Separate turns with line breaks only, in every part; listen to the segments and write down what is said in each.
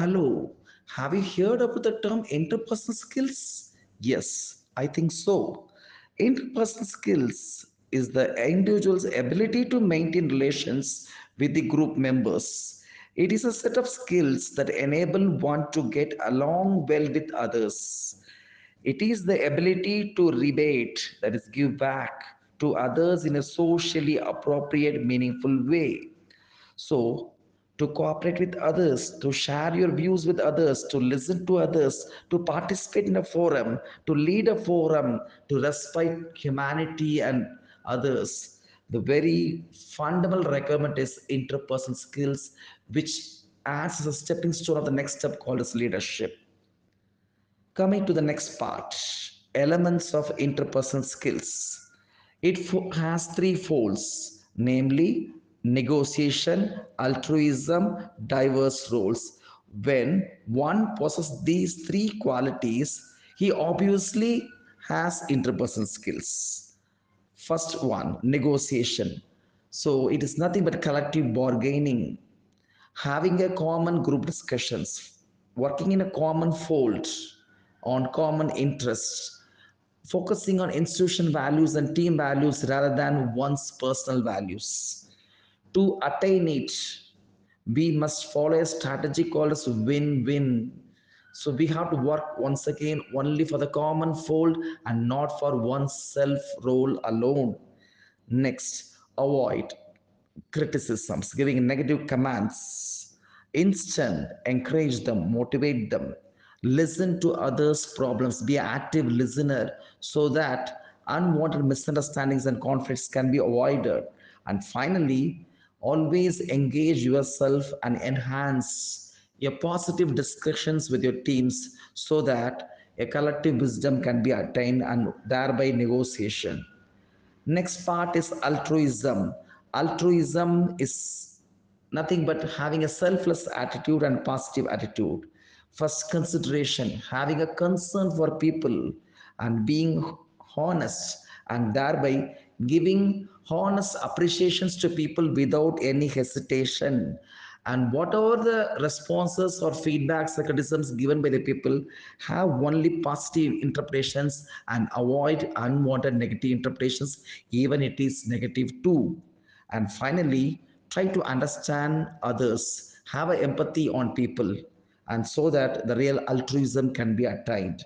hello. Have you heard about the term interpersonal skills? Yes, I think so. Interpersonal skills is the individual's ability to maintain relations with the group members. It is a set of skills that enable one to get along well with others. It is the ability to rebate, that is, give back to others in a socially appropriate, meaningful way. So, to cooperate with others, to share your views with others, to listen to others, to participate in a forum, to lead a forum, to respect humanity and others. The very fundamental requirement is interpersonal skills, which adds as a stepping stone of the next step called as leadership. Coming to the next part, elements of interpersonal skills. It has three folds, namely negotiation, altruism, diverse roles. When one possesses these three qualities, he obviously has interpersonal skills. First one, negotiation. So it is nothing but collective bargaining, having a common group discussions, working in a common fold on common interests, focusing on institution values and team values rather than one's personal values. To attain it, we must follow a strategy called as win-win. So we have to work once again only for the common fold and not for one's self role alone. Next, avoid criticisms, giving negative commands. Instead, encourage them, motivate them. Listen to others' problems, be an active listener so that unwanted misunderstandings and conflicts can be avoided. And finally, always engage yourself and enhance your positive discussions with your teams so that a collective wisdom can be attained and thereby negotiation. Next part is altruism. Altruism is nothing but having a selfless attitude and positive attitude. First consideration, having a concern for people and being honest and thereby giving honest appreciations to people without any hesitation, and whatever the responses or feedbacks or criticisms given by the people, have only positive interpretations and avoid unwanted negative interpretations, even it is negative too. And finally, try to understand others, have a empathy on people, and so that the real altruism can be attained.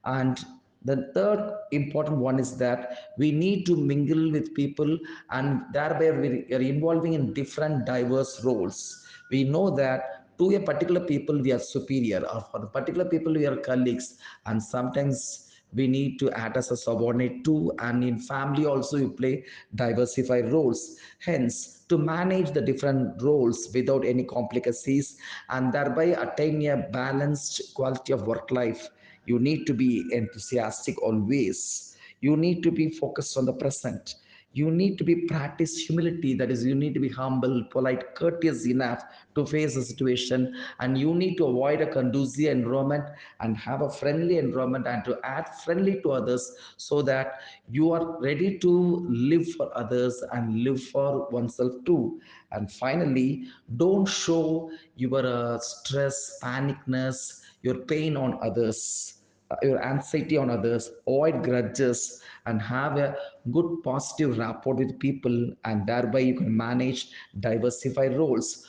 And the third important one is that we need to mingle with people, and thereby we are involving in different diverse roles. We know that to a particular people we are superior, or for the particular people we are colleagues, and sometimes we need to act as a subordinate too, and in family also you play diversified roles. Hence, to manage the different roles without any complicacies and thereby attain a balanced quality of work life, you need to be enthusiastic always. You need to be focused on the present. You need to be practice humility, that is, you need to be humble, polite, courteous enough to face the situation, and you need to avoid a conducive environment and have a friendly environment and to act friendly to others so that you are ready to live for others and live for oneself too. And finally, don't show your stress, panicness, your pain on others, your anxiety on others, avoid grudges, and have a good positive rapport with people, and thereby you can manage diversified roles.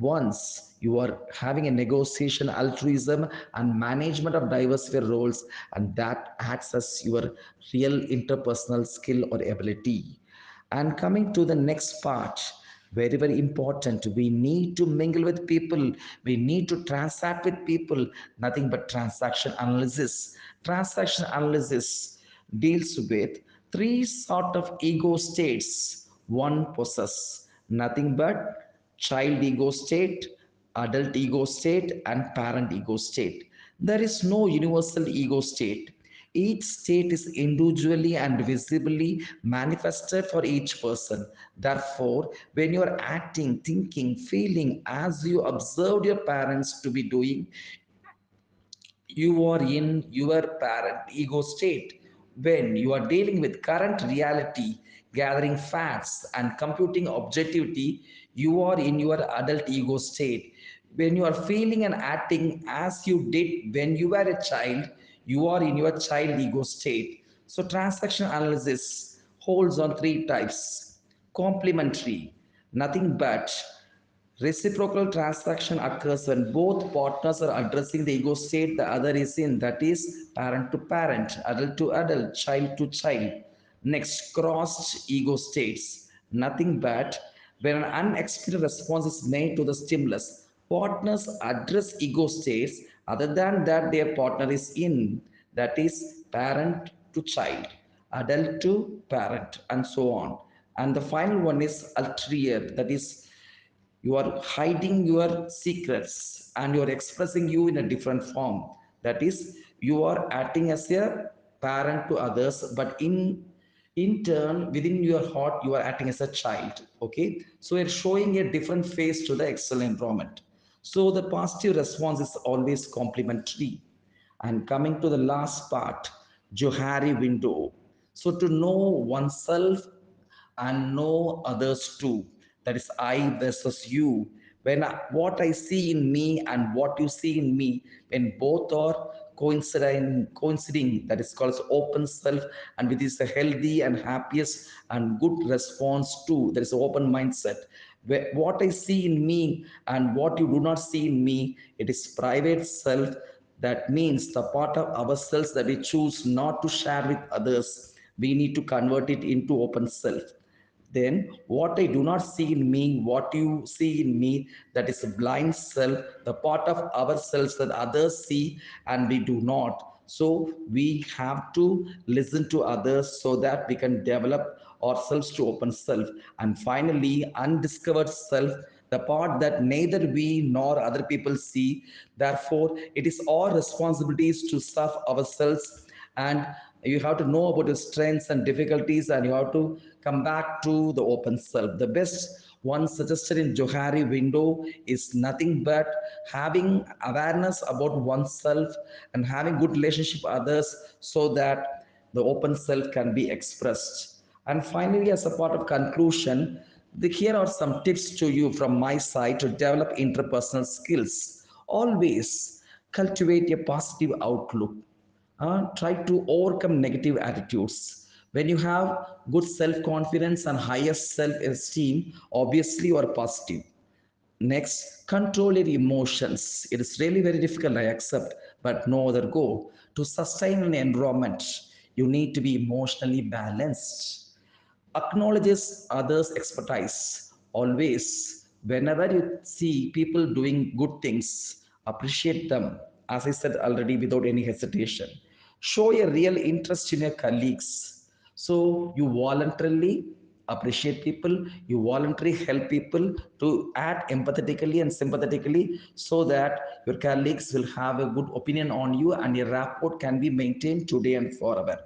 Once you are having a negotiation, altruism, and management of diversified roles, and that acts as your real interpersonal skill or ability. And coming to the next part, very, very important, we need to mingle with people, we need to transact with people, nothing but transaction analysis. Transaction analysis deals with three sort of ego states one possesses, nothing but child ego state, adult ego state, and parent ego state. There is no universal ego state. Each state is individually and visibly manifested for each person. Therefore, when you are acting, thinking, feeling as you observed your parents to be doing, you are in your parent ego state. When you are dealing with current reality, gathering facts and computing objectivity, you are in your adult ego state. when you are feeling and acting as you did when you were a child, you are in your child ego state. So, transaction analysis holds on three types: complementary, nothing but reciprocal transaction occurs when both partners are addressing the ego state the other is in, that is, parent to parent, adult to adult, child to child. Next, crossed ego states. Nothing but when an unexpected response is made to the stimulus. Partners address ego states other than that their partner is in, that is, parent to child, adult to parent, and so on. And the final one is ulterior, that is, you are hiding your secrets and you are expressing you in a different form, that is, you are acting as a parent to others, but in turn within your heart you are acting as a child. Okay, so you're showing a different face to the external environment. So the positive response is always complementary. And coming to the last part, Johari window. So to know oneself and know others too. That is I versus you. When what I see in me and what you see in me, when both are coinciding, that is called as open self, and with this a healthy and happiest and good response to, there is an open mindset. What I see in me and what you do not see in me, it is private self. That means the part of ourselves that we choose not to share with others, we need to convert it into open self. Then what I do not see in me, what you see in me, that is a blind self, the part of ourselves that others see and we do not. So we have to listen to others so that we can develop ourselves to open self. And finally, undiscovered self, the part that neither we nor other people see. Therefore, it is our responsibilities to serve ourselves, and you have to know about your strengths and difficulties, and you have to come back to the open self. The best one suggested in Johari window is nothing but having awareness about oneself and having good relationship with others so that the open self can be expressed. And finally, as a part of conclusion, here are some tips to you from my side to develop interpersonal skills. Always cultivate a positive outlook. Try to overcome negative attitudes. When you have good self confidence and higher self esteem, obviously you are positive. Next, control your emotions. It is really very difficult, I accept, but no other go. To sustain an environment, you need to be emotionally balanced. Acknowledges others' expertise. Always, whenever you see people doing good things, appreciate them, as I said already, without any hesitation. Show a real interest in your colleagues. So you voluntarily appreciate people, you voluntarily help people to act empathetically and sympathetically so that your colleagues will have a good opinion on you and your rapport can be maintained today and forever.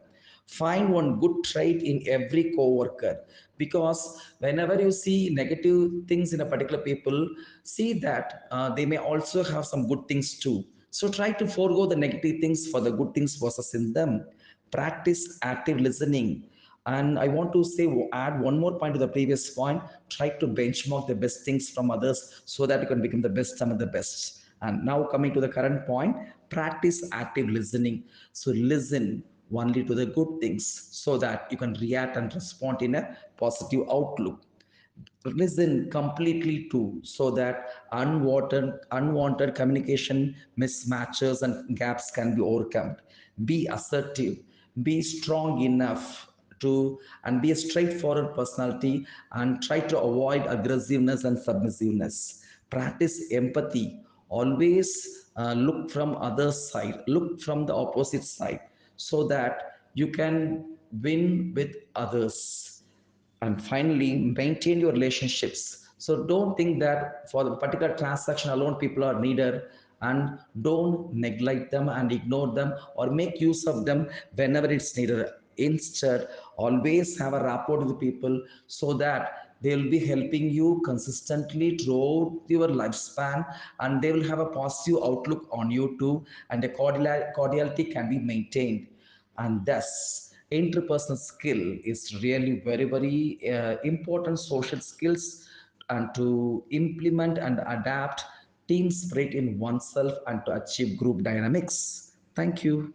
Find one good trait in every coworker, because whenever you see negative things in a particular people, see that they may also have some good things too. So try to forego the negative things for the good things versus in them. Practice active listening. And I want to say, add one more point to the previous point. Try to benchmark the best things from others so that you can become the best among the best. And now coming to the current point, practice active listening. So listen only to the good things so that you can react and respond in a positive outlook. Listen completely too so that unwanted communication mismatches and gaps can be overcome. Be assertive, be strong enough to and be a straightforward personality, and try to avoid aggressiveness and submissiveness. Practice empathy. Always look from other side, look from the opposite side so that you can win with others. And finally, maintain your relationships. So don't think that for the particular transaction alone people are needed, and don't neglect them and ignore them or make use of them whenever it's needed. Instead, always have a rapport with the people so that they will be helping you consistently throughout your lifespan, and they will have a positive outlook on you too, and the cordiality can be maintained. And thus interpersonal skill is really very important social skills, and to implement and adapt team spirit in oneself and to achieve group dynamics. Thank you.